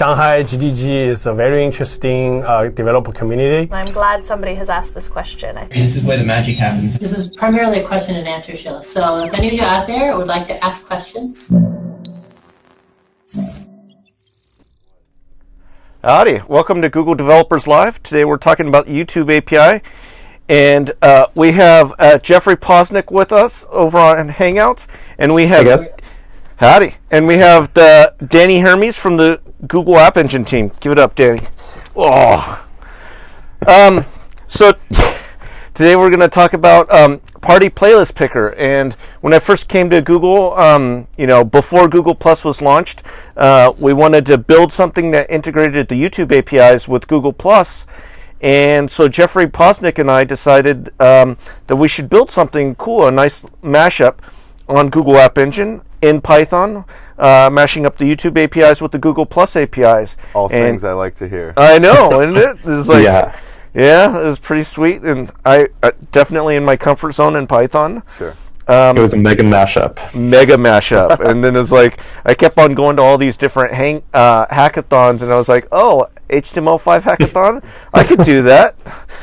Shanghai GDG is a very interesting developer community. I'm glad somebody has asked this question. This is where the magic happens. This is primarily a question and answer show. So if any of you out there would like to ask questions. Howdy, welcome to Google Developers Live. Today we're talking about the YouTube API. And we have Jeffrey Posnick with us over on Hangouts. And we have... Hey guys. Howdy. And we have Danny Hermes from the Google App Engine team. Give it up, Danny. Oh. So today we're going to talk about Party Playlist Picker. And when I first came to Google, before Google Plus was launched, we wanted to build something that integrated the YouTube APIs with Google Plus. And so Jeffrey Posnick and I decided that we should build something cool, a nice mashup on Google App Engine in Python, mashing up the YouTube APIs with the Google Plus APIs. All things I like to hear. I know, isn't it? It's like, yeah, it was pretty sweet, and I definitely in my comfort zone in Python. Sure. It was a mega mashup. And then it's like I kept on going to all these different hackathons, and I was like, oh, HTML5 hackathon, I could do that.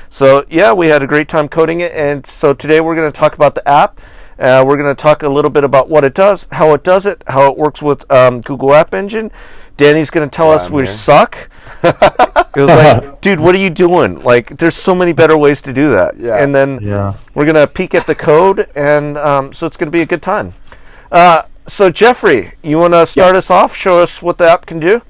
So yeah, we had a great time coding it, and so today we're going to talk about the app. We're going to talk a little bit about what it does, how it does it, how it works with Google App Engine. Danny's going to tell us we suck. It was like, dude, what are you doing? Like, there's so many better ways to do that. Yeah. And then we're going to peek at the code, and so it's going to be a good time. So, Jeffrey, you want to start us off? Show us what the app can do?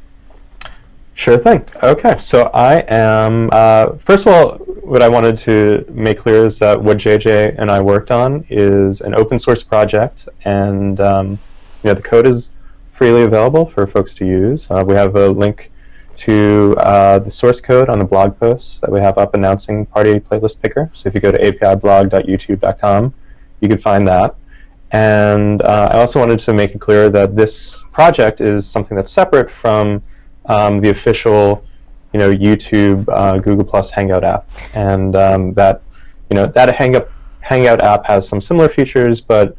Sure thing. Okay, so I am, first of all, what I wanted to make clear is that what JJ and I worked on is an open source project, and the code is freely available for folks to use. We have a link to the source code on the blog post that we have up announcing Party Playlist Picker. So if you go to apiblog.youtube.com, you can find that. And I also wanted to make it clear that this project is something that's separate from the official, YouTube Google Plus Hangout app, and that Hangout app has some similar features, but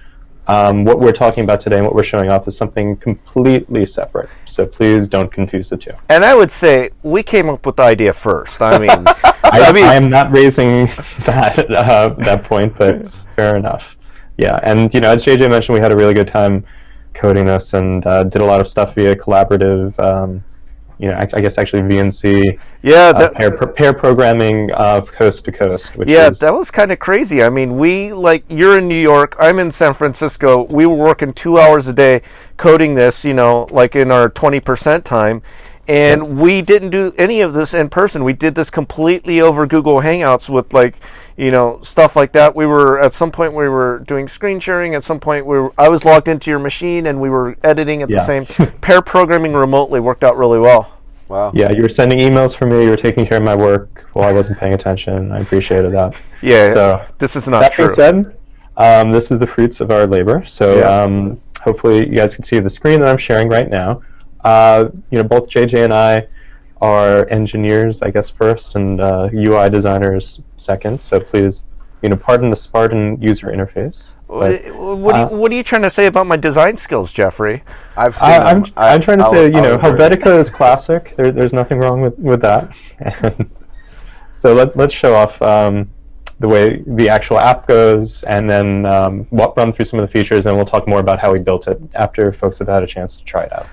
what we're talking about today and what we're showing off is something completely separate. So please don't confuse the two. And I would say we came up with the idea first. I mean, I am not raising that point, but fair enough. Yeah, and as JJ mentioned, we had a really good time coding this and did a lot of stuff via collaborative. I guess actually VNC. Yeah, pair programming coast to coast. That was kind of crazy. I mean, you're in New York, I'm in San Francisco. We were working 2 hours a day coding this, like in our 20% time. And we didn't do any of this in person. We did this completely over Google Hangouts with stuff like that. At some point we were doing screen sharing. At some point I was logged into your machine and we were editing at the same. Pair programming remotely worked out really well. Wow. Yeah, you were sending emails for me. You were taking care of my work while I wasn't paying attention. I appreciated that. Yeah. So this is not true. That being said, this is the fruits of our labor. So hopefully you guys can see the screen that I'm sharing right now. Both JJ and I are engineers, I guess, first, and UI designers second. So please, pardon the Spartan user interface. But, what are you trying to say about my design skills, Jeffrey? I'm trying to say, Helvetica is classic. There's nothing wrong with that. And so let's show off the way the actual app goes, and then run through some of the features, and we'll talk more about how we built it after folks have had a chance to try it out.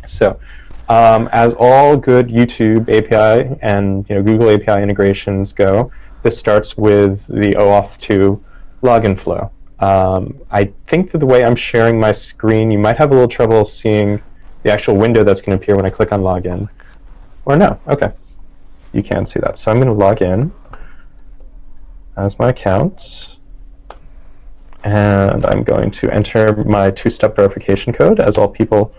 So, as all good YouTube API and Google API integrations go, this starts with the OAuth 2 login flow. I think that the way I'm sharing my screen, you might have a little trouble seeing the actual window that's going to appear when I click on login. Or no, okay. You can see that. So I'm going to log in as my account. And I'm going to enter my two-step verification code, as all people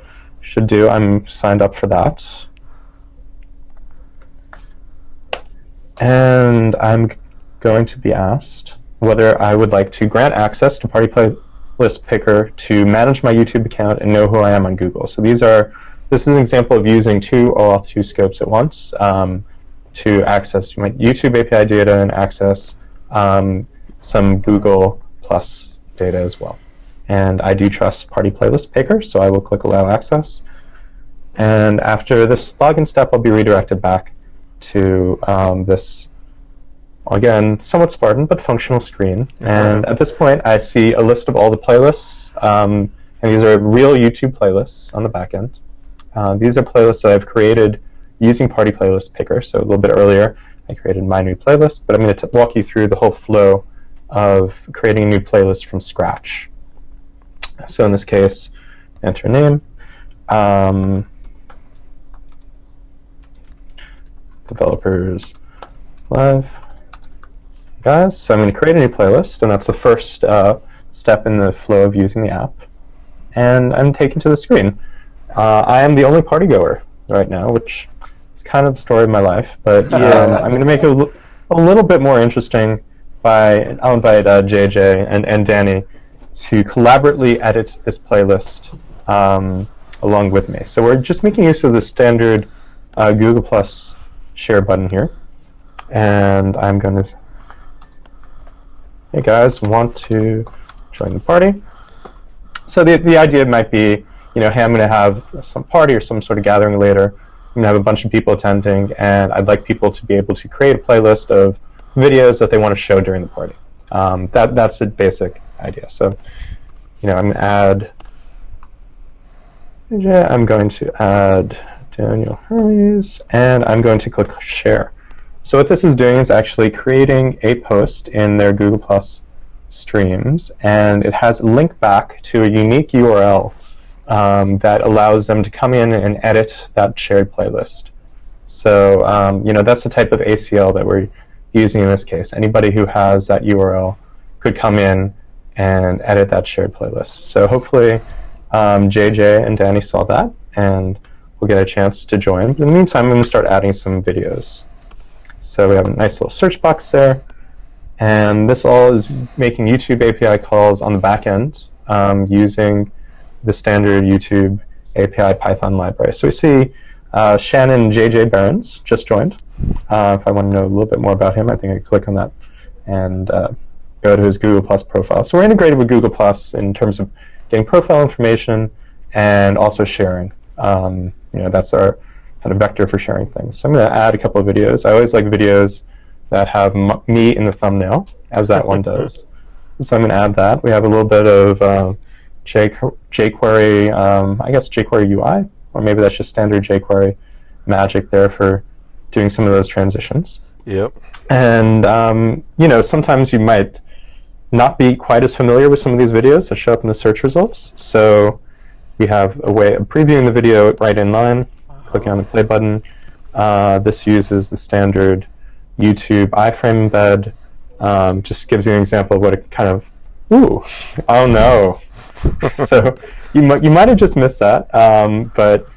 should do. I'm signed up for that. And I'm going to be asked whether I would like to grant access to Party Playlist Picker to manage my YouTube account and know who I am on Google. So this is an example of using two OAuth 2 scopes at once to access my YouTube API data and access some Google Plus data as well. And I do trust Party Playlist Picker, so I will click Allow Access. And after this login step, I'll be redirected back to this, again, somewhat Spartan but functional screen. And at this point, I see a list of all the playlists, and these are real YouTube playlists on the back end. These are playlists that I've created using Party Playlist Picker. So a little bit earlier, I created my new playlist, but I'm going to walk you through the whole flow of creating a new playlist from scratch. So in this case, enter name. Developers Live. Guys, so I'm going to create a new playlist, and that's the first step in the flow of using the app. And I'm taken to the screen. I am the only party goer right now, which is kind of the story of my life, but I'm going to make it a little bit more interesting by, I'll invite JJ and Danny to collaboratively edit this playlist along with me. So we're just making use of the standard Google Plus share button here. And I'm going to, hey guys, want to join the party? So the idea might be, hey, I'm going to have some party or some sort of gathering later. I'm going to have a bunch of people attending, and I'd like people to be able to create a playlist of videos that they want to show during the party. That's the basic idea. So, I'm going to add Daniel Hermes, and I'm going to click share. So what this is doing is actually creating a post in their Google Plus streams, and it has a link back to a unique URL that allows them to come in and edit that shared playlist. So, that's the type of ACL that we're using in this case. Anybody who has that URL could come in and edit that shared playlist. So hopefully JJ and Danny saw that, and we'll get a chance to join. But in the meantime, I'm going to start adding some videos. So we have a nice little search box there, and this all is making YouTube API calls on the back end using the standard YouTube API Python library. So we see Shannon JJ Barons just joined. If I want to know a little bit more about him, I think I can click on that and go to his Google Plus profile. So we're integrated with Google Plus in terms of getting profile information and also sharing. That's our kind of vector for sharing things. So I'm going to add a couple of videos. I always like videos that have me in the thumbnail, as that one does. So I'm going to add that. We have a little bit of jQuery, I guess jQuery UI, or maybe that's just standard jQuery magic there for doing some of those transitions. Yep. And, sometimes you might not be quite as familiar with some of these videos that show up in the search results. So we have a way of previewing the video right in line, clicking on the play button. This uses the standard YouTube iframe embed. Just gives you an example of what it kind of, oh no. So you might have just missed that, but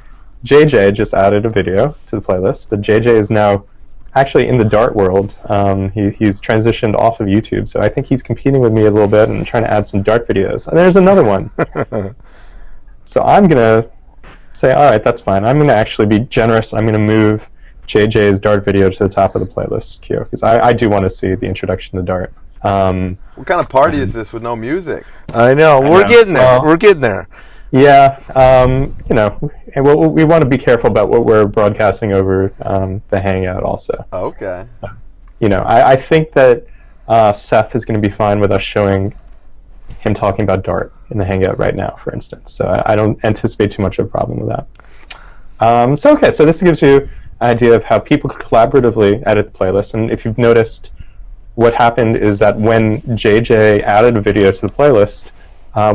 JJ just added a video to the playlist. The JJ is now actually in the Dart world. He's transitioned off of YouTube, so I think he's competing with me a little bit and trying to add some Dart videos. And there's another one. So I'm going to say, all right, that's fine. I'm going to actually be generous. I'm going to move JJ's Dart video to the top of the playlist queue, because I do want to see the introduction to Dart. What kind of party is this with no music? I know. We're getting there. We're getting there. Yeah. We want to be careful about what we're broadcasting over the Hangout also. Okay. I think that Seth is going to be fine with us showing him talking about Dart in the Hangout right now, for instance. So I don't anticipate too much of a problem with that. So this gives you an idea of how people could collaboratively edit the playlist. And if you've noticed, what happened is that when JJ added a video to the playlist,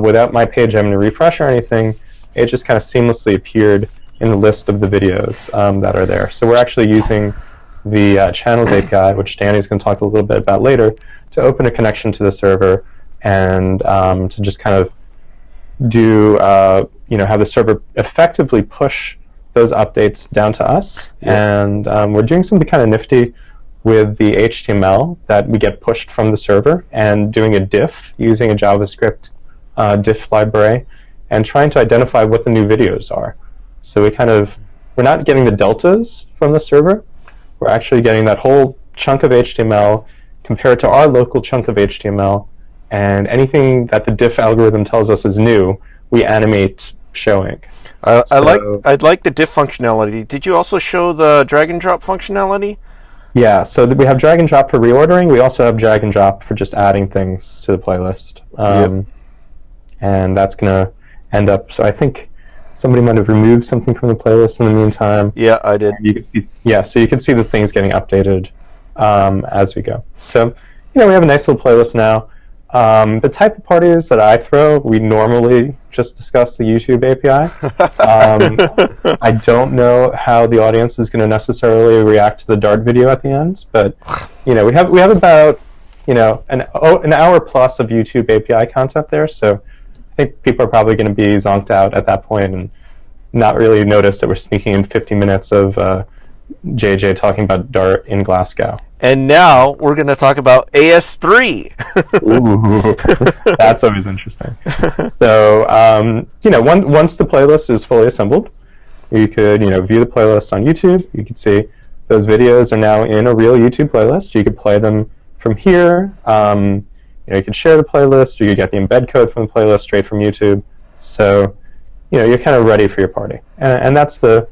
without my page having to refresh or anything, it just kind of seamlessly appeared in the list of the videos that are there. So we're actually using the Channels API, which Danny's going to talk a little bit about later, to open a connection to the server and to just kind of do, have the server effectively push those updates down to us. Yeah. And we're doing something kind of nifty with the HTML that we get pushed from the server and doing a diff using a JavaScript diff library and trying to identify what the new videos are. So we're not getting the deltas from the server. We're actually getting that whole chunk of HTML compared to our local chunk of HTML, and anything that the diff algorithm tells us is new, we animate showing. I So- like the diff functionality. Did you also show the drag and drop functionality? Yeah, so we have drag and drop for reordering. We also have drag and drop for just adding things to the playlist. And that's going to end up... So I think somebody might have removed something from the playlist in the meantime. Yeah, I did. You can see, so you can see the things getting updated as we go. So, we have a nice little playlist now. The type of parties that I throw, we normally just discuss the YouTube API. I don't know how the audience is going to necessarily react to the Dart video at the end, but we have about an hour plus of YouTube API content there. So I think people are probably going to be zonked out at that point and not really notice that we're sneaking in 50 minutes of JJ talking about Dart in Glasgow. And now we're going to talk about AS3. Ooh, that's always interesting. So, once the playlist is fully assembled, you could, view the playlist on YouTube. You can see those videos are now in a real YouTube playlist. You could play them from here. You could share the playlist, or you could get the embed code from the playlist straight from YouTube. So, you're kind of ready for your party. And that's the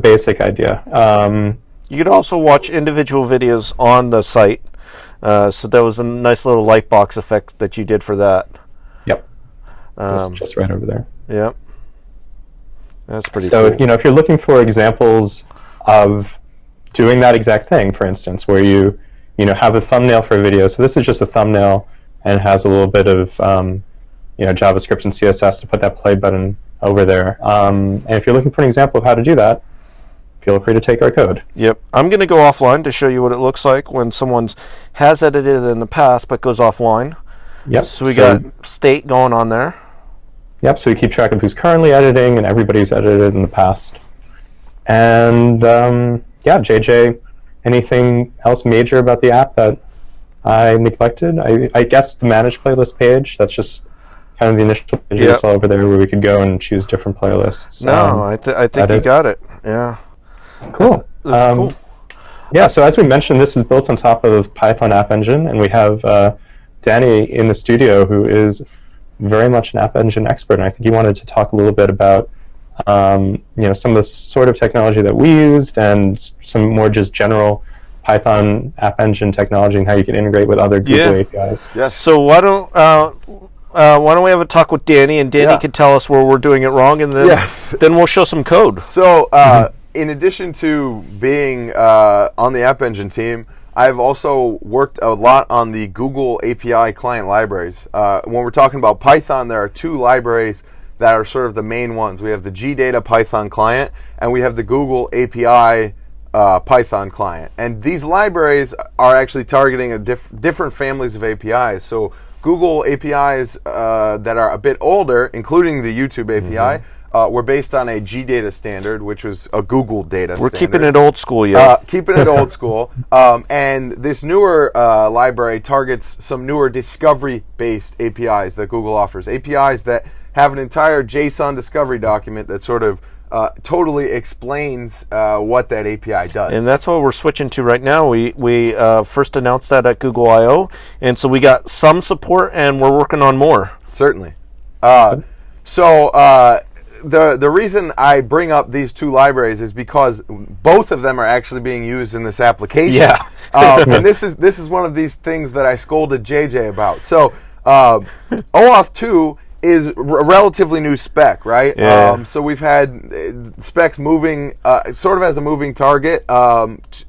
basic idea. You could also watch individual videos on the site. So there was a nice little lightbox effect that you did for that. Yep. Just right over there. Yep. That's pretty cool. So, if you're looking for examples of doing that exact thing, for instance, where you have a thumbnail for a video. So this is just a thumbnail and has a little bit of, JavaScript and CSS to put that play button over there. And if you're looking for an example of how to do that, feel free to take our code. Yep. I'm going to go offline to show you what it looks like when someone has edited in the past but goes offline. Yep. So we got state going on there. Yep. So we keep track of who's currently editing and everybody's edited in the past. And, JJ, anything else major about the app that I neglected? I guess the manage playlist page, that's just kind of the initial page you saw over there where we could go and choose different playlists. No, I think you got it. Yeah. Cool. That's cool. Yeah, so as we mentioned, this is built on top of Python App Engine, and we have Danny in the studio who is very much an App Engine expert, and I think he wanted to talk a little bit about some of the sort of technology that we used and some more just general Python App Engine technology and how you can integrate with other Google APIs. Yes. So why don't we have a talk with Danny, and Danny can tell us where we're doing it wrong, and then we'll show some code. So in addition to being on the App Engine team, I've also worked a lot on the Google API client libraries. When we're talking about Python, there are two libraries that are sort of the main ones. We have the GData Python client, and we have the Google API Python client. And these libraries are actually targeting different families of APIs. So Google APIs that are a bit older, including the YouTube API, were based on a GData standard, which was a Google data standard. We're keeping it old school, Keeping it old school. And this newer library targets some newer discovery-based APIs that Google offers. APIs that have an entire JSON discovery document that sort of totally explains what that API does. And that's what we're switching to right now. We first announced that at Google I/O, and so we got some support, and we're working on more. Certainly. The reason I bring up these two libraries is because both of them are actually being used in this application. Yeah. And this is one of these things that I scolded JJ about. So OAuth 2 is a relatively new spec, right? Yeah. So we've had specs moving sort of as a moving target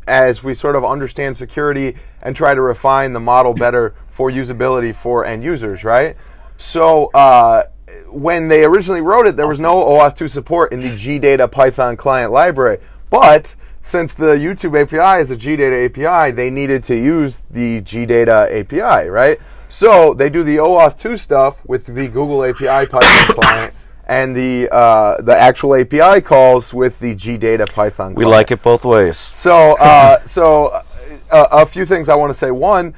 as we sort of understand security and try to refine the model better for usability for end users, right? So when they originally wrote it, there was no OAuth 2 support in the GData Python client library. But since the YouTube API is a GData API, they needed to use the GData API, right? So they do the OAuth 2 stuff with the Google API Python client and the actual API calls with the GData Python client. We like it both ways. So a few things I want to say. One,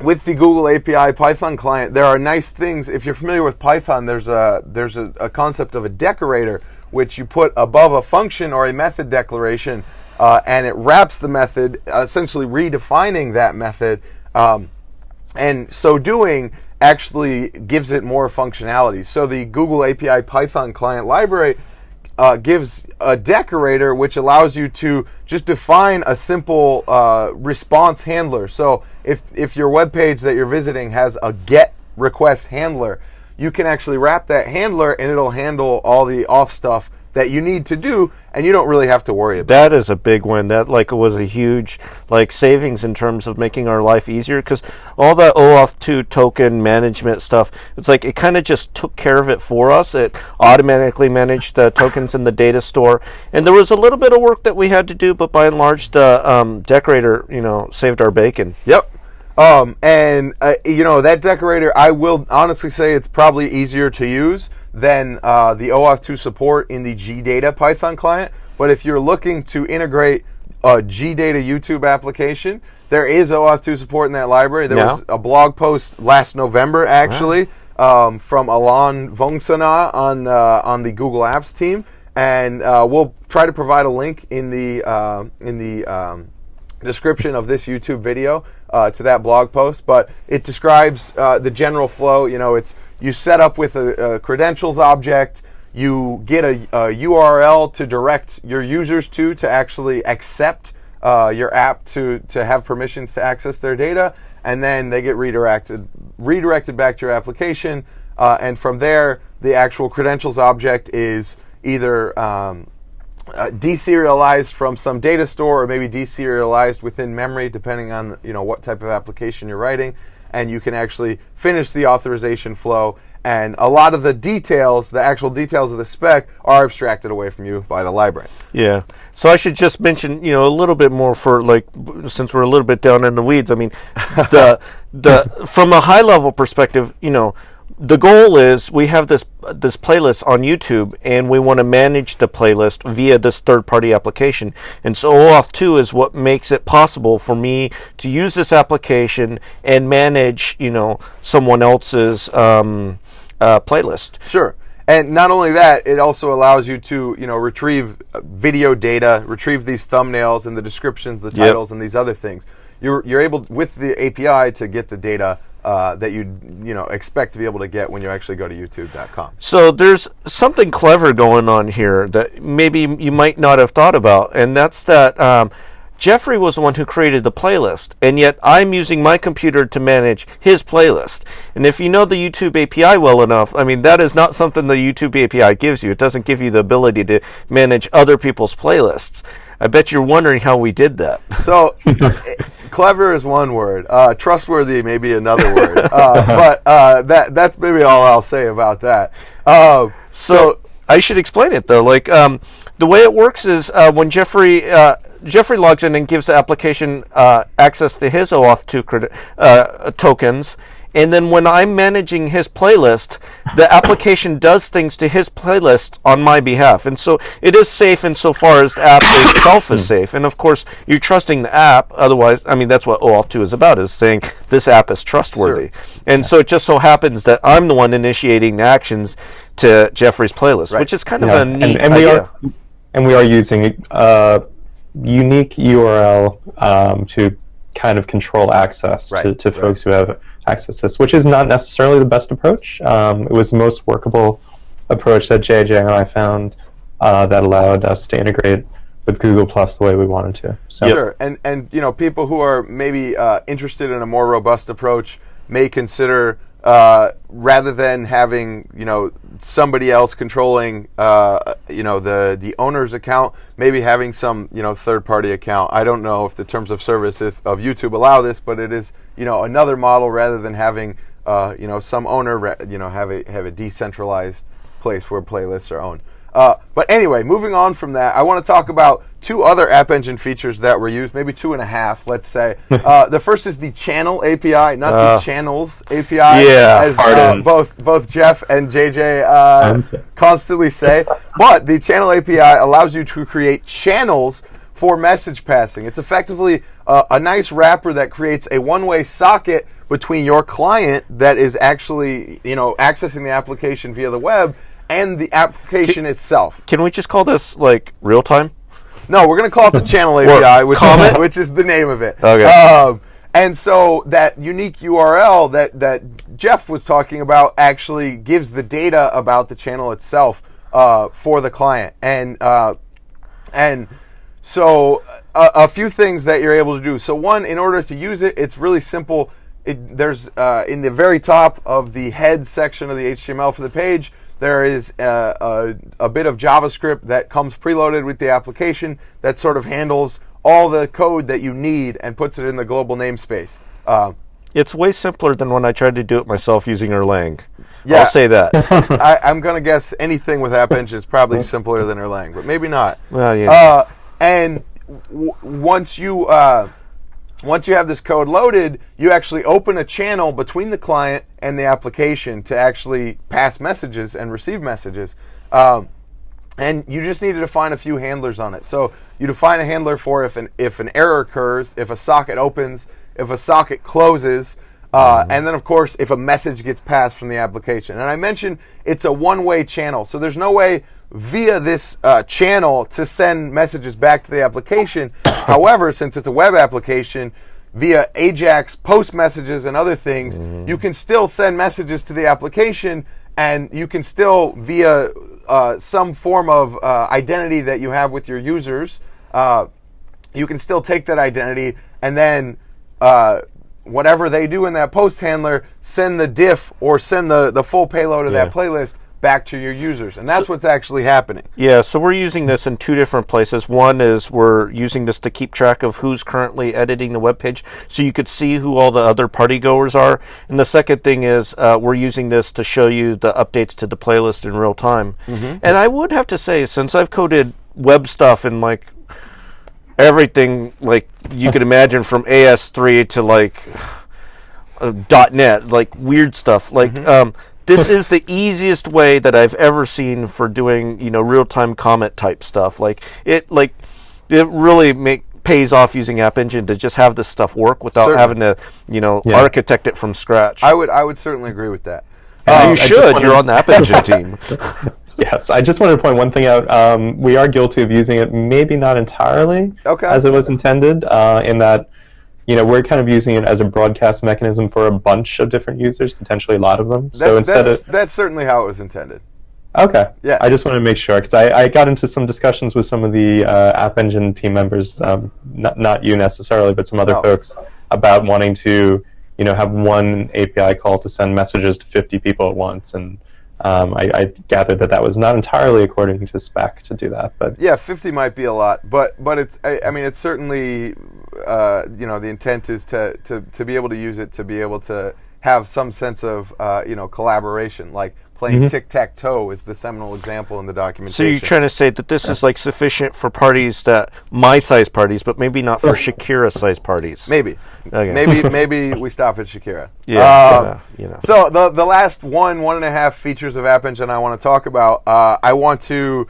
with the Google API Python client, there are nice things. If you're familiar with Python, there's a concept of a decorator, which you put above a function or a method declaration, and it wraps the method, essentially redefining that method. And so doing, actually gives it more functionality. So the Google API Python client library gives a decorator, which allows you to just define a simple response handler. So if your web page that you're visiting has a GET request handler, you can actually wrap that handler and it'll handle all the auth stuff that you need to do, and you don't really have to worry about that. Is a big one. That was a huge savings in terms of making our life easier, because all that OAuth 2 token management stuff, it's like it kind of just took care of it for us. It automatically managed the tokens in the data store, and there was a little bit of work that we had to do, but by and large the decorator saved our bacon. Yep. That decorator, I will honestly say it's probably easier to use than the OAuth 2 support in the GData Python client. But if you're looking to integrate a GData YouTube application, there is OAuth 2 support in that library. There was a blog post last November, actually, from Alon Vongsana on the Google Apps team, and we'll try to provide a link in the description of this YouTube video to that blog post. But it describes the general flow. You set up with a credentials object, you get a URL to direct your users to actually accept your app to have permissions to access their data, and then they get redirected back to your application, and from there the actual credentials object is either deserialized from some data store or maybe deserialized within memory, depending on what type of application you're writing, and you can actually finish the authorization flow. And a lot of the details, the actual details of the spec, are abstracted away from you by the library. Yeah. So I should just mention, a little bit more for since we're a little bit down in the weeds. I mean, the from a high level perspective, the goal is we have this playlist on YouTube, and we want to manage the playlist via this third-party application. And so OAuth 2 is what makes it possible for me to use this application and manage, someone else's playlist. Sure. And not only that, it also allows you to, retrieve video data, retrieve these thumbnails and the descriptions, the titles, and these other things. You're able, with the API, to get the data that you expect to be able to get when you actually go to youtube.com. So there's something clever going on here that maybe you might not have thought about, and that's that Jeffrey was the one who created the playlist, and yet I'm using my computer to manage his playlist. And if you know the YouTube API well enough, I mean, that is not something the YouTube API gives you. It doesn't give you the ability to manage other people's playlists. I bet you're wondering how we did that. So, clever is one word. Trustworthy may be another word. But that's maybe all I'll say about that. So I should explain it, though. The way it works is when Jeffrey logs in and gives the application access to his OAuth 2 tokens, and then when I'm managing his playlist, the application does things to his playlist on my behalf. And so it is safe insofar as the app itself is safe. And of course, you're trusting the app. Otherwise, I mean, that's what OAuth 2 is about, is saying this app is trustworthy. Sure. And so it just so happens that I'm the one initiating the actions to Jeffrey's playlist, which is kind of a neat idea. We are using a unique URL to kind of control access to folks who have access to this, which is not necessarily the best approach. It was the most workable approach that JJ and I found that allowed us to integrate with Google Plus the way we wanted to. So. Sure, and people who are maybe interested in a more robust approach may consider rather than having somebody else controlling the owner's account, maybe having some third-party account. I don't know if the terms of service of YouTube allow this, but it is another model rather than having some owner have a decentralized place where playlists are owned. But anyway, moving on from that, I want to talk about two other App Engine features that were used, maybe 2.5, let's say. The first is the Channel API, not the Channels API, as both Jeff and JJ constantly say. But the Channel API allows you to create channels for message passing. It's effectively a nice wrapper that creates a one-way socket between your client that is actually accessing the application via the web and the application itself. Can we just call this real time? No, we're going to call it the Channel API, which is the name of it. Okay. And so that unique URL that Jeff was talking about actually gives the data about the channel itself for the client. And so a few things that you're able to do. So one, in order to use it, it's really simple. There's in the very top of the head section of the HTML for the page, there is a bit of JavaScript that comes preloaded with the application that sort of handles all the code that you need and puts it in the global namespace. It's way simpler than when I tried to do it myself using Erlang. Yeah. I'll say that. I'm going to guess anything with App Engine is probably simpler than Erlang, but maybe not. Well, yeah. And once you have this code loaded, you actually open a channel between the client and the application to actually pass messages and receive messages. And you just need to define a few handlers on it. So you define a handler for if an error occurs, if a socket opens, if a socket closes, and then, of course, if a message gets passed from the application. And I mentioned it's a one-way channel, so there's no way via this channel to send messages back to the application. However, since it's a web application, via AJAX post messages and other things, you can still send messages to the application, and you can still, via some form of identity that you have with your users, you can still take that identity and then whatever they do in that post handler, send the diff or send the full payload of that playlist back to your users. And that's what's actually happening. Yeah, so we're using this in two different places. One is we're using this to keep track of who's currently editing the web page, so you could see who all the other party goers are. And the second thing is we're using this to show you the updates to the playlist in real time. And I would have to say, since I've coded web stuff in like everything like you could imagine, from AS3 to like .NET, like weird stuff, like this is the easiest way that I've ever seen for doing, real-time comment type stuff. Like it really pays off using App Engine to just have this stuff work without having to, architect it from scratch. I would certainly agree with that. You should. You're on the App Engine team. Yes, I just wanted to point one thing out. We are guilty of using it, maybe not entirely as it was intended, in that we're kind of using it as a broadcast mechanism for a bunch of different users, potentially a lot of them. That's certainly how it was intended. Okay. Yeah. I just want to make sure, because I got into some discussions with some of the App Engine team members, not you necessarily, but some other folks, about wanting to, have one API call to send messages to 50 people at once, and I gathered that was not entirely according to spec to do that, but yeah, 50 might be a lot, but it's it's certainly the intent is to be able to use it, to be able to have some sense of collaboration, like playing tic-tac-toe is the seminal example in the documentation. So you're trying to say that this is like sufficient for parties that my size parties, but maybe not for Shakira size parties. Maybe. Okay. Maybe we stop at Shakira. Yeah. So the last one and a half features of App Engine I want to talk about. I want to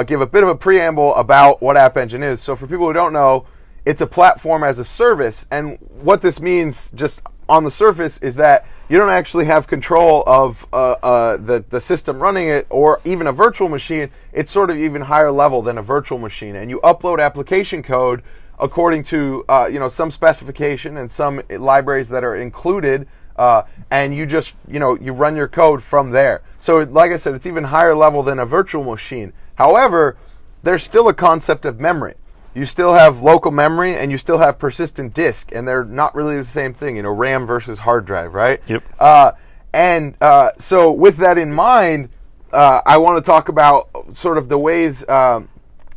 give a bit of a preamble about what App Engine is. So for people who don't know, it's a platform as a service, and what this means just on the surface is that you don't actually have control of the system running it, or even a virtual machine. It's sort of even higher level than a virtual machine, and you upload application code according to some specification and some libraries that are included, and you just you run your code from there. So like I said, it's even higher level than a virtual machine. However, there's still a concept of memory. You still have local memory and you still have persistent disk, and they're not really the same thing, RAM versus hard drive, right? Yep. So with that in mind, I want to talk about sort of the ways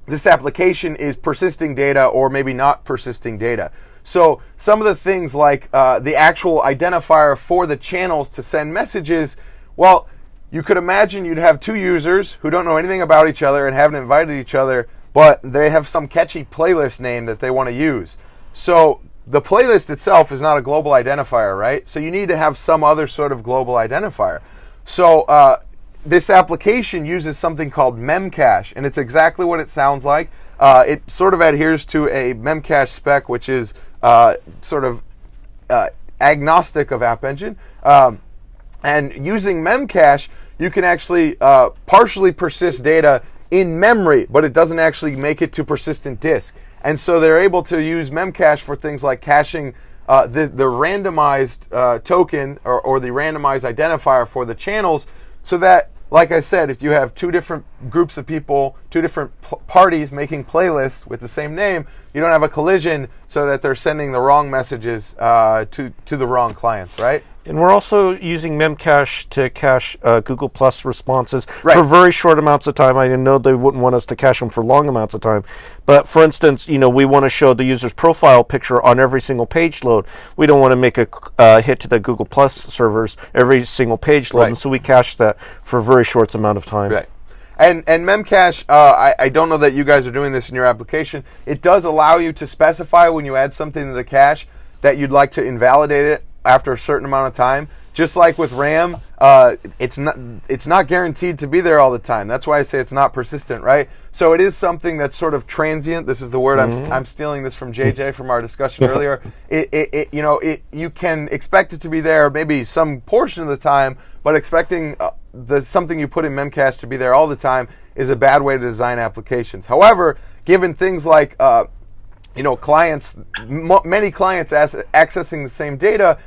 this application is persisting data or maybe not persisting data. So some of the things like the actual identifier for the channels to send messages, well, you could imagine you'd have two users who don't know anything about each other and haven't invited each other, but they have some catchy playlist name that they want to use. So the playlist itself is not a global identifier, right? So you need to have some other sort of global identifier. So this application uses something called Memcache, and it's exactly what it sounds like. It sort of adheres to a Memcache spec, which is sort of agnostic of App Engine. And using Memcache, you can actually partially persist data in memory, but it doesn't actually make it to persistent disk. And so they're able to use Memcache for things like caching the randomized token or the randomized identifier for the channels, so that, like I said, if you have two different groups of people, two different parties making playlists with the same name, you don't have a collision so that they're sending the wrong messages to the wrong clients, right? And we're also using Memcache to cache Google Plus responses Right. for very short amounts of time. I know they wouldn't want us to cache them for long amounts of time. But for instance, we want to show the user's profile picture on every single page load. We don't want to make a hit to the Google Plus servers every single page load. Right. And so we cache that for a very short amount of time. Right. And Memcache, I don't know that you guys are doing this in your application. It does allow you to specify when you add something to the cache that you'd like to invalidate it after a certain amount of time. Just like with RAM, it's not guaranteed to be there all the time. That's why I say it's not persistent, right? So it is something that's sort of transient. This is the word I'm stealing this from JJ from our discussion earlier. You can expect it to be there maybe some portion of the time, but expecting something you put in Memcache to be there all the time is a bad way to design applications. However, given things like clients, many clients accessing the same data,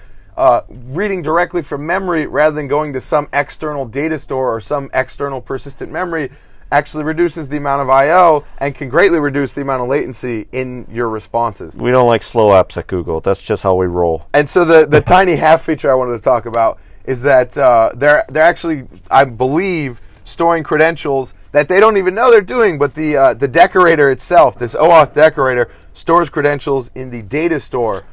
reading directly from memory rather than going to some external data store or some external persistent memory actually reduces the amount of I/O and can greatly reduce the amount of latency in your responses. We don't like slow apps at Google. That's just how we roll. And so the tiny half feature I wanted to talk about is that they're actually, I believe, storing credentials that they don't even know they're doing, but the decorator itself, this OAuth decorator, stores credentials in the Datastore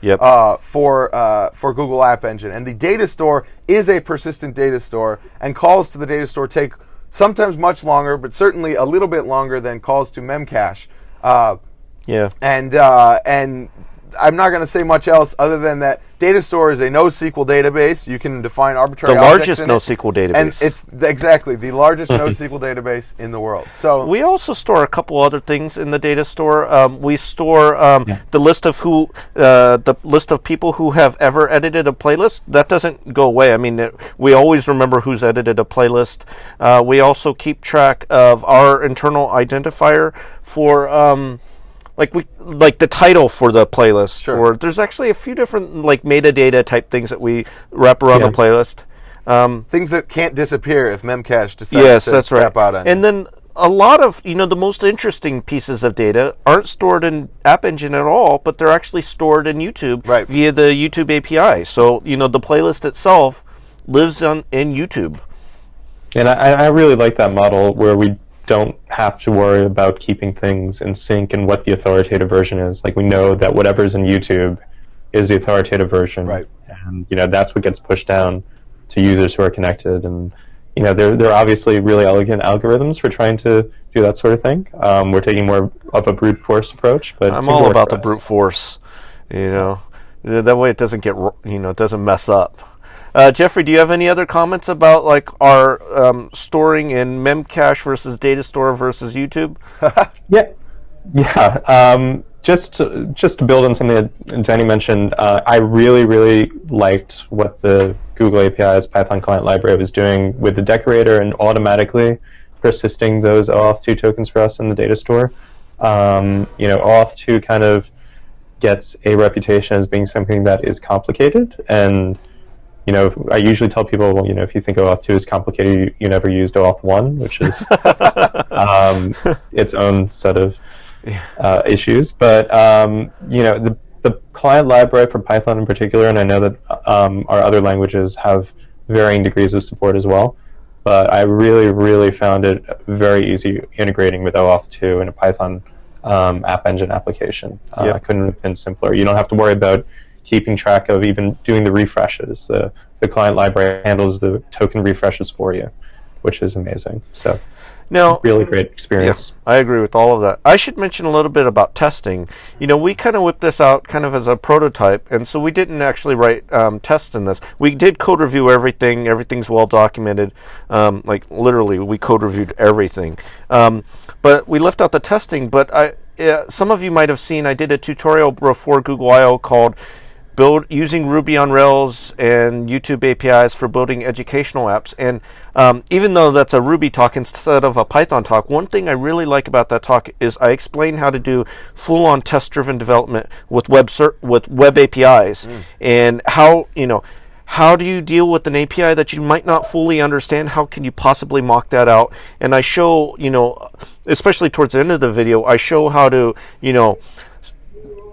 for Google App Engine. And the Datastore is a persistent data store, and calls to the Datastore take sometimes much longer, but certainly a little bit longer than calls to Memcache. And I'm not going to say much else other than that Datastore is a NoSQL database. You can define arbitrary objects in it. NoSQL database. And it's exactly the largest NoSQL database in the world. So we also store a couple other things in the Datastore. We store the list of people who have ever edited a playlist. That doesn't go away. I mean, we always remember who's edited a playlist. We also keep track of our internal identifier for like the title for the playlist. Sure. Or there's actually a few different metadata type things that we wrap around the playlist. Things that can't disappear if Memcache decides to tap out on. And then a lot of the most interesting pieces of data aren't stored in App Engine at all, but they're actually stored in YouTube via the YouTube API. So the playlist itself lives in YouTube. And I really like that model where we don't have to worry about keeping things in sync and what the authoritative version is. Like, we know that whatever's in YouTube is the authoritative version, right? And that's what gets pushed down to users who are connected. And there are obviously really elegant algorithms for trying to do that sort of thing. We're taking more of a brute force approach, but I'm all about the brute force. That way it doesn't get it doesn't mess up. Jeffrey, do you have any other comments about our storing in Memcache versus Datastore versus YouTube? Just to build on something that Danny mentioned, I really, really liked what the Google API's Python client library was doing with the decorator and automatically persisting those OAuth 2 tokens for us in the Datastore. OAuth 2 kind of gets a reputation as being something that is complicated, and I usually tell people, well, if you think OAuth 2 is complicated, you never used OAuth 1, which is its own set of issues. But the client library for Python in particular, and I know that our other languages have varying degrees of support as well, but I really, really found it very easy integrating with OAuth 2 in a Python App Engine application. I couldn't have been simpler. You don't have to worry about keeping track of even doing the refreshes. The client library handles the token refreshes for you, which is amazing. So, now, really great experience. Yeah, I agree with all of that. I should mention a little bit about testing. We kind of whipped this out kind of as a prototype, and so we didn't actually write tests in this. We did code review everything. Everything's well documented. Literally, we code reviewed everything. But we left out the testing. But some of you might have seen I did a tutorial before Google I/O called using Ruby on Rails and YouTube APIs for building educational apps. And even though that's a Ruby talk instead of a Python talk, one thing I really like about that talk is I explain how to do full-on test-driven development with web APIs, and how do you deal with an API that you might not fully understand? How can you possibly mock that out? And I show, especially towards the end of the video, I show how to,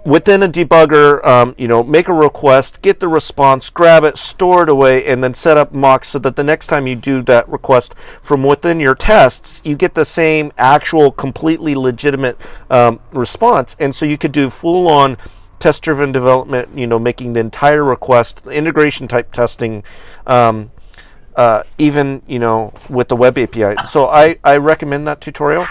within a debugger, make a request, get the response, grab it, store it away, and then set up mocks so that the next time you do that request from within your tests, you get the same actual, completely legitimate response. And so you could do full-on test-driven development, making the entire request, integration type testing, even with the web API. So I recommend that tutorial.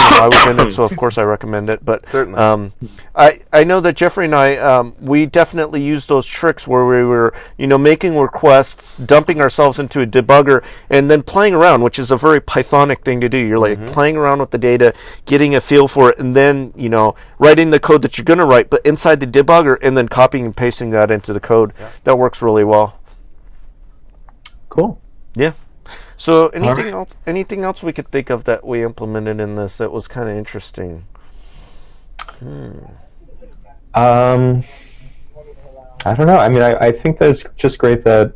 I was in it, so of course I recommend it. But certainly, I know that Jeffrey and I we definitely used those tricks where we were making requests, dumping ourselves into a debugger, and then playing around, which is a very Pythonic thing to do. You're like playing around with the data, getting a feel for it, and then writing the code that you're going to write, but inside the debugger, and then copying and pasting that into the code. Yeah. That works really well. Cool. Yeah. So anything else we could think of that we implemented in this that was kind of interesting? I don't know. I mean, I think that it's just great that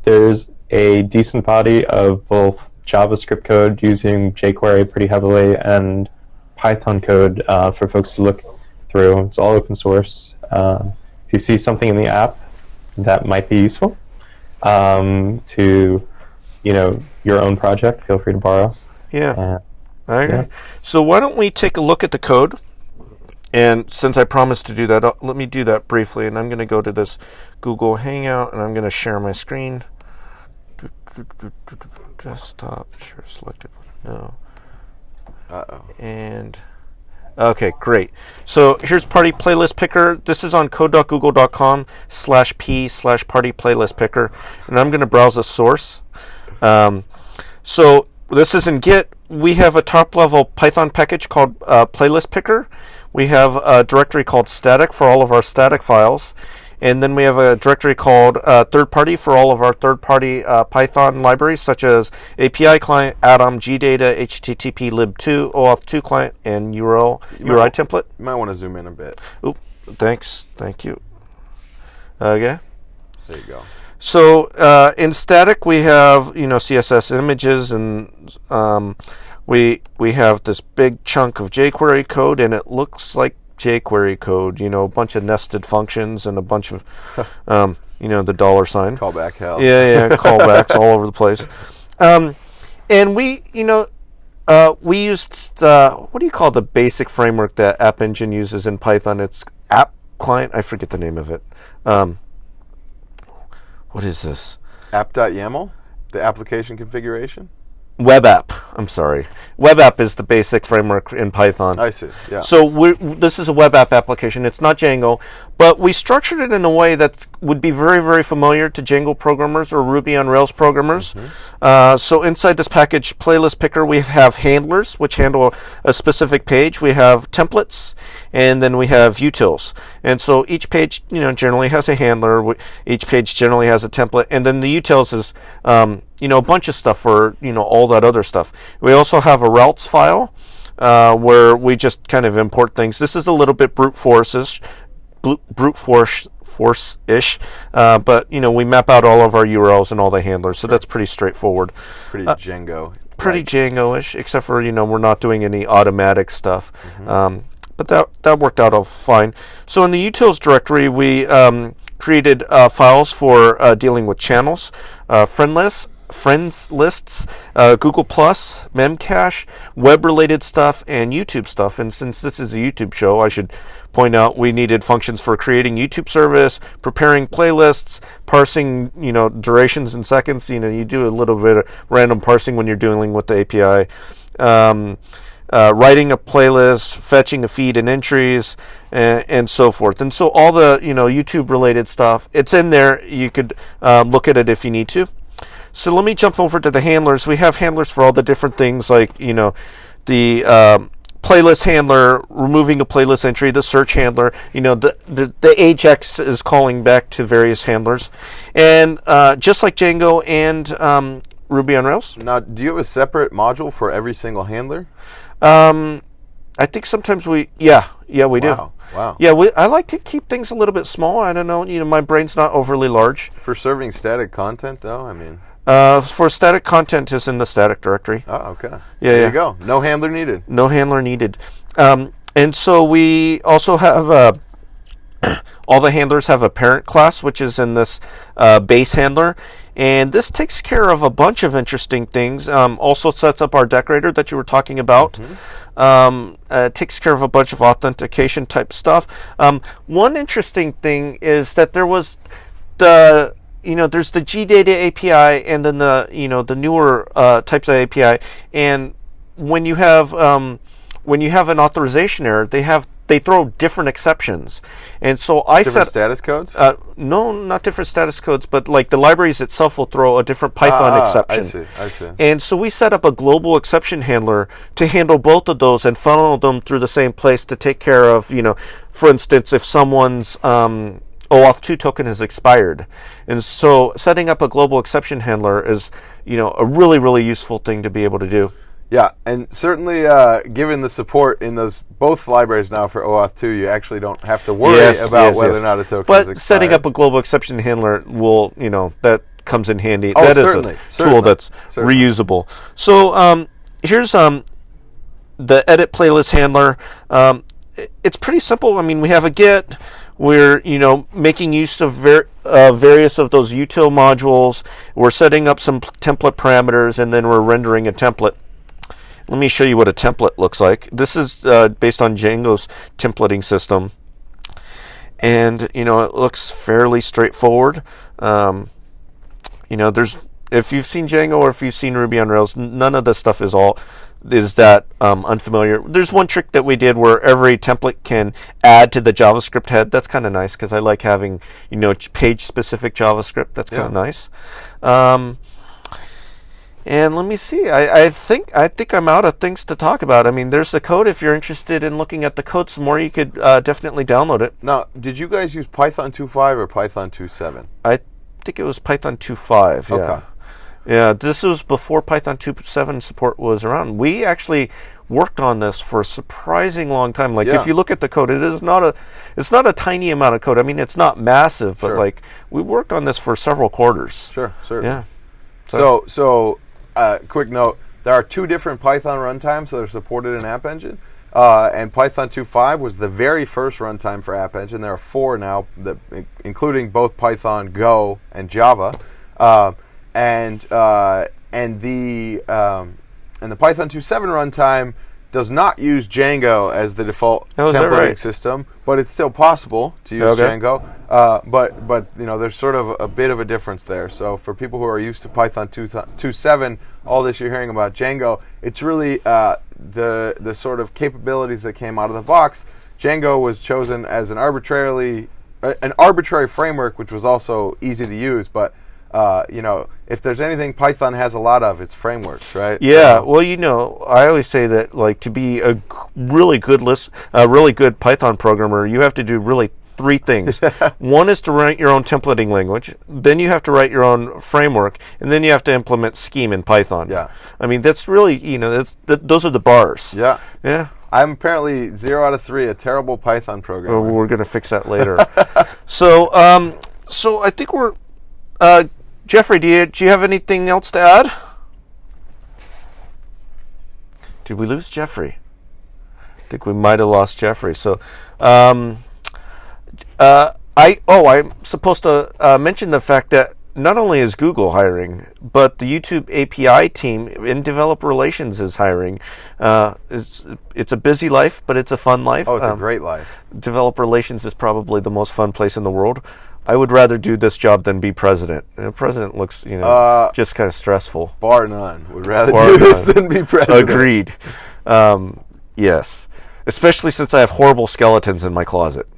there's a decent body of both JavaScript code using jQuery pretty heavily and Python code for folks to look through. It's all open source. If you see something in the app that might be useful to your own project, feel free to borrow. Yeah. So why don't we take a look at the code? And since I promised to do that, let me do that briefly. And I'm going to go to this Google Hangout, and I'm going to share my screen. Desktop, share selected. No. And okay, great. So here's Party Playlist Picker. This is on code.google.com/p/party playlist picker, and I'm going to browse the source. So this is in Git. We have a top-level Python package called Playlist Picker. We have a directory called static for all of our static files. And then we have a directory called third-party for all of our third-party Python libraries, such as API client, Atom, GData, HTTP lib2, OAuth2 client, and URI template. You might want to zoom in a bit. Oop, thanks. Thank you. Okay. There you go. So in static, we have CSS images, and we have this big chunk of jQuery code, and it looks like jQuery code, a bunch of nested functions and a bunch of, the $sign. Callback hell. Yeah, callbacks all over the place. And we used, what do you call the basic framework that App Engine uses in Python? It's App Client. I forget the name of it. What is this? App.yaml? The application configuration? Web app. I'm sorry. Web app is the basic framework in Python. I see. Yeah. So this is a web app application. It's not Django, but we structured it in a way that would be very, very familiar to Django programmers or Ruby on Rails programmers. So inside this package, Playlist Picker, we have handlers, which handle a specific page. We have templates, and then we have utils. And so each page, generally has a handler. Each page generally has a template, and then the utils is a bunch of stuff for all that other stuff. We also have a routes file where we just kind of import things. This is a little bit brute force-ish, but we map out all of our URLs and all the handlers, so that's pretty straightforward. Pretty Django. Pretty Django-ish, except for we're not doing any automatic stuff. But that worked out all fine. So in the utils directory, we created files for dealing with channels, friends lists, Google Plus, Memcache, web-related stuff, and YouTube stuff. And since this is a YouTube show, I should point out we needed functions for creating YouTube service, preparing playlists, parsing, durations in seconds. You do a little bit of random parsing when you're dealing with the API. Writing a playlist, fetching a feed and entries, and so forth. And so all the YouTube-related stuff, it's in there. You could look at it if you need to. So let me jump over to the handlers. We have handlers for all the different things like, the playlist handler, removing a playlist entry, the search handler, the Ajax is calling back to various handlers. And just like Django and Ruby on Rails. Now, do you have a separate module for every single handler? I think sometimes we do. Wow. Yeah, I like to keep things a little bit small. I don't know, my brain's not overly large. For serving static content, though, I mean... for static content is in the static directory. Oh, okay. Yeah, there you go. No handler needed. No handler needed. And so we also have all the handlers have a parent class, which is in this base handler. And this takes care of a bunch of interesting things. Also sets up our decorator that you were talking about. Takes care of a bunch of authentication type stuff. One interesting thing is that there was there's the GData API and then the newer types of API. And when you have an authorization error, they throw different exceptions. And so different status codes? No, not different status codes, but like the libraries itself will throw a different Python exception. I see. And so we set up a global exception handler to handle both of those and funnel them through the same place to take care of, for instance, if someone's OAuth 2 token has expired. And so setting up a global exception handler is, a really, really useful thing to be able to do. Yeah, and certainly given the support in those both libraries now for OAuth 2, you actually don't have to worry about whether or not a token is expired. But setting up a global exception handler will, that comes in handy. Oh, that certainly, is a tool that's reusable. So here's the edit playlist handler. It's pretty simple. I mean, we have a Git. We're making use of various of those util modules. We're setting up some template parameters, and then we're rendering a template. Let me show you what a template looks like. This is based on Django's templating system. And, it looks fairly straightforward. If you've seen Django or if you've seen Ruby on Rails, none of this stuff is that unfamiliar. There's one trick that we did where every template can add to the JavaScript head. That's kind of nice because I like having, page-specific JavaScript. That's kind of nice. And let me see. I think I'm out of things to talk about. I mean, there's the code. If you're interested in looking at the code some more, you could definitely download it. Now, did you guys use Python 2.5 or Python 2.7? I think it was Python 2.5. Yeah. Okay. Yeah, this was before Python 2.7 support was around. We actually worked on this for a surprising long time. Like if you look at the code, it's not a tiny amount of code. I mean, it's not massive, but we worked on this for several quarters. Sure. Yeah. So quick note, there are two different Python runtimes that are supported in App Engine. And Python 2.5 was the very first runtime for App Engine. There are four now, including both Python, Go, and Java. And the Python 2.7 runtime does not use Django as the default templating system, but it's still possible to use Django. But there's sort of a bit of a difference there. So for people who are used to Python 2.7, all this you're hearing about Django, it's really the sort of capabilities that came out of the box. Django was chosen as an arbitrary framework, which was also easy to use, but if there's anything Python has a lot of, it's frameworks, right? Yeah. Well, I always say that to be a really good Python programmer, you have to do really three things. One is to write your own templating language. Then you have to write your own framework, and then you have to implement Scheme in Python. Yeah. I mean, that's really those are the bars. Yeah. Yeah. I'm apparently 0 out of 3, a terrible Python programmer. Oh, we're going to fix that later. So I think we're. Jeffrey, do you have anything else to add? Did we lose Jeffrey? I think we might have lost Jeffrey. So, I'm supposed to mention the fact that not only is Google hiring, but the YouTube API team in developer relations is hiring. It's a busy life, but it's a fun life. Oh, it's a great life. Developer relations is probably the most fun place in the world. I would rather do this job than be president. President looks, just kind of stressful. Bar none. Would rather do this than be president. Agreed. Yes. Especially since I have horrible skeletons in my closet.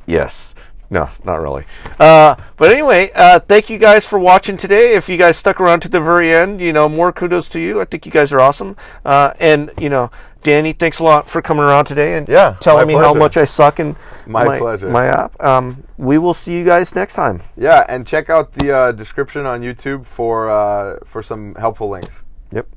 Yes. No, not really. But anyway, thank you guys for watching today. If you guys stuck around to the very end, more kudos to you. I think you guys are awesome. And Danny, thanks a lot for coming around today and telling me how much I suck in my pleasure. My app. We will see you guys next time. Yeah, and check out the description on YouTube for some helpful links. Yep.